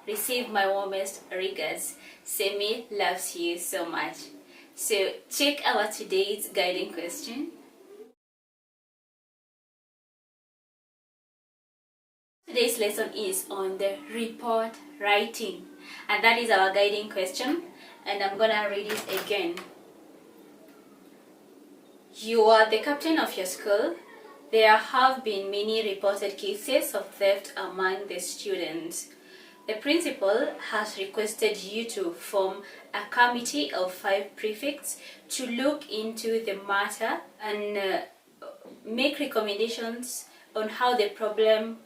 receive my warmest regards. Semi loves you so much. So check our today's guiding question. Today's lesson is on the report writing, and that is our guiding question, and I'm gonna read it again. You are the captain of your school. There have been many reported cases of theft among the students. The principal has requested you to form a committee of 5 prefects to look into the matter and make recommendations on how the problem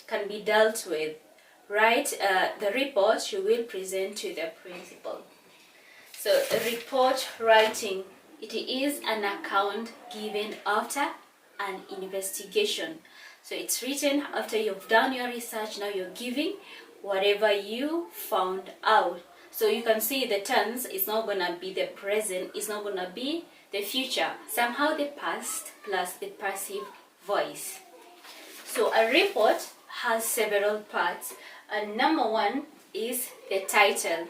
can be dealt with. Write the report you will present to the principal. So, report writing, it is an account given after an investigation. So it's written after you've done your research. Now you're giving whatever you found out. So you can see the tense is not gonna be the present, it's not gonna be the future. Somehow the past plus the passive voice. So a report has several parts, and number one is the title.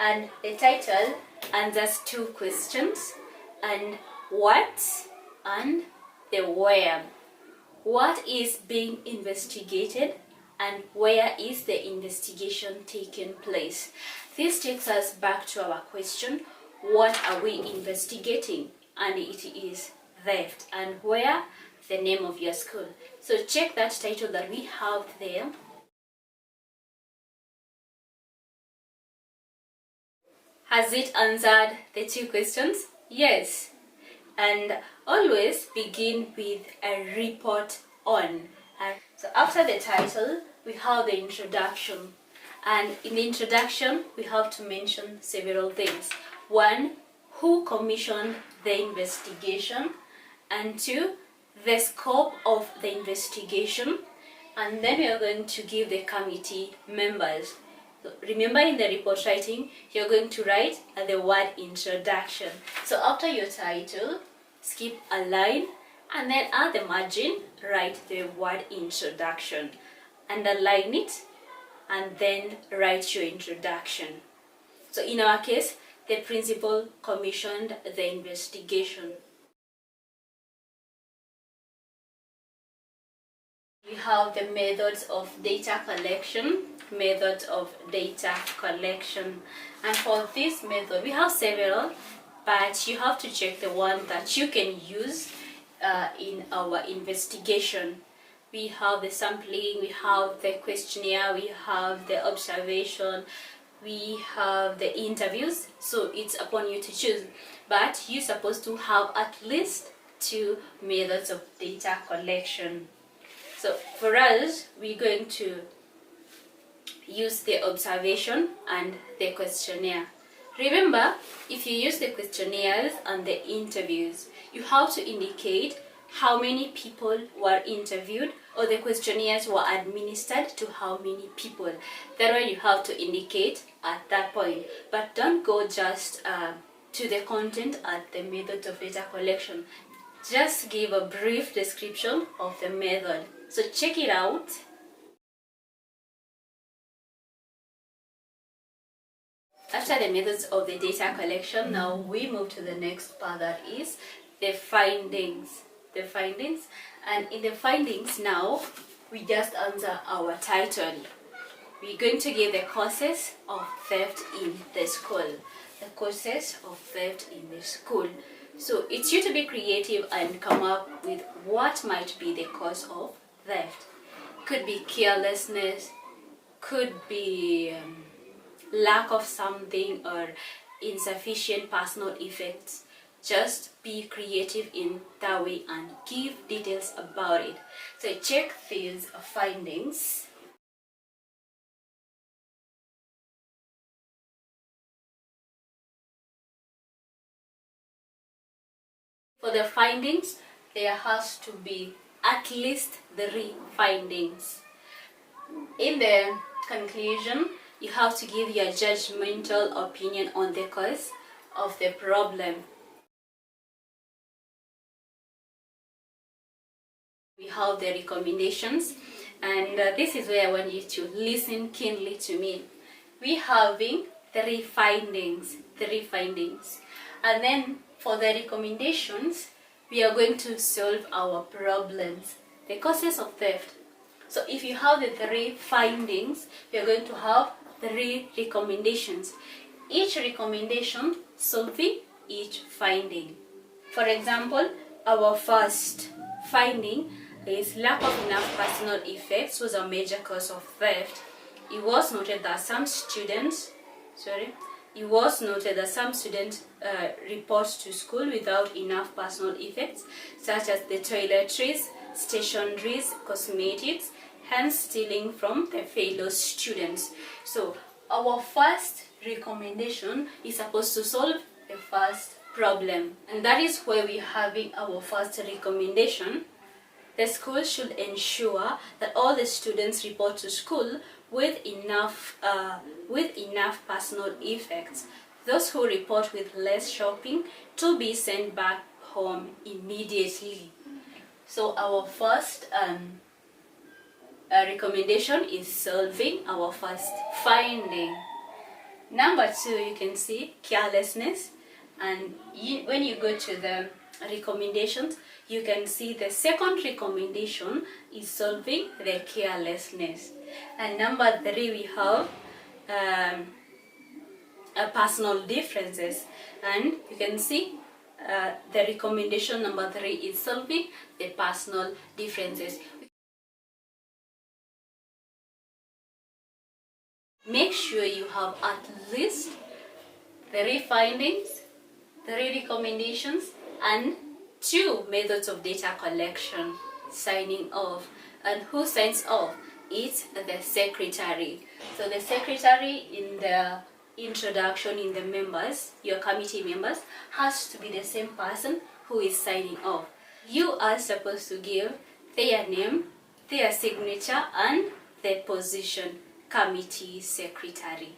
And the title answers 2 questions, and what and the where. What is being investigated and where is the investigation taking place? This takes us back to our question, what are we investigating? And it is theft. And where? The name of your school. So check that title that we have there. Has it answered the 2 questions? Yes. And always begin with a report on. So after the title, we have the introduction. And in the introduction, we have to mention several things. 1, who commissioned the investigation? And 2, the scope of the investigation. And then we are going to give the committee members. So remember, in the report writing, you're going to write the word introduction. So after your title, skip a line, and then at the margin, write the word introduction. Underline it, and then write your introduction. So in our case, the principal commissioned the investigation. We have the methods of data collection. Methods of data collection. And for this method, we have several, but you have to check the one that you can use in our investigation. We have the sampling, we have the questionnaire, we have the observation, we have the interviews. So it's upon you to choose, but you're supposed to have at least 2 methods of data collection. So for us, we're going to use the observation and the questionnaire. Remember, if you use the questionnaires and the interviews, you have to indicate how many people were interviewed, or the questionnaires were administered to how many people. That way you have to indicate at that point, but don't go just to the content at the method of data collection. Just give a brief description of the method. So check it out. After the methods of the data collection, now we move to the next part, that is the findings. The findings. And in the findings now, we just answer our title. We're going to give the causes of theft in the school. The causes of theft in the school. So it's you to be creative and come up with what might be the cause of theft. Could be carelessness, could be lack of something, or insufficient personal effects. Just be creative in that way and give details about it. So check these findings. For the findings, there has to be at least 3 findings. In the conclusion, you have to give your judgmental opinion on the cause of the problem. We have the recommendations, and this is where I want you to listen keenly to me. we having three findings. And then for the recommendations, we are going to solve our problems, the causes of theft. So if you have the three findings, we are going to have three recommendations. Each recommendation solving each finding. For example, our first finding is lack of enough personal effects was a major cause of theft. It was noted that some students report to school without enough personal effects, such as the toiletries, stationaries, cosmetics, hence stealing from their fellow students. So our first recommendation is supposed to solve the first problem, and that is where we're having our first recommendation. The school should ensure that all the students report to school with enough personal effects. Those who report with less shopping to be sent back home immediately. So our first recommendation is solving our first finding. Number 2, you can see carelessness, and when you go to the recommendations, you can see the second recommendation is solving the carelessness. And number 3, we have personal differences, and you can see the recommendation number 3 is solving the personal differences. Make sure you have at least 3 findings, 3 recommendations, and 2 methods of data collection. Signing off. And who signs off? It's the secretary. So the secretary in the introduction, in the members, your committee members, has to be the same person who is signing off. You are supposed to give their name, their signature, and their position. Committee secretary.